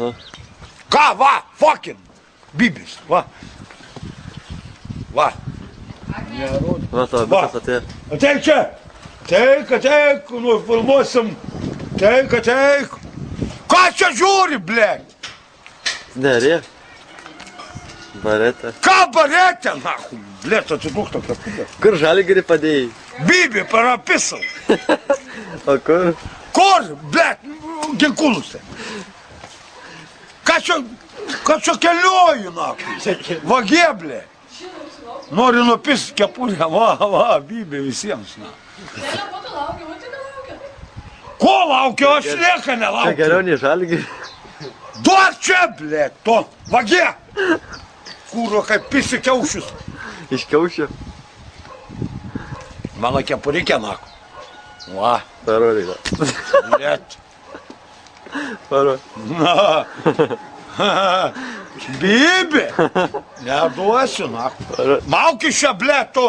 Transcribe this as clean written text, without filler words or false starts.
Nu. Ką, va, fucking, bibis, va. Va. Va, tavo bitas atėjo. Ateik čia. Ateik, nufilmuosim. Ateik. Ką čia žiūri, blėt? Nerė. Baretė. Ką baretė, nahu? Blėt, atsidūk tokia pūdė. Kur Žalgirį padėjai? Bibi, parapisau. O kur? Kur, blėt, ginkuluse. Ką čia keliuoju, nahu? Vagė, blėt. Nori nupist kepurę, va, Bibi visiems, na. Ko laukiu, aš nieko Čia nelaukiu. geriau nei Žalgirį. Duok čia, blėt, to, vagė. Kūro, kaip pisi kiaušius. Iš kiaušio. Mano kepurikė, naku. Va, Parodyk. blėt. Parodyk. Bibi, neduosiu, naku. Mauki šią, blėt, tu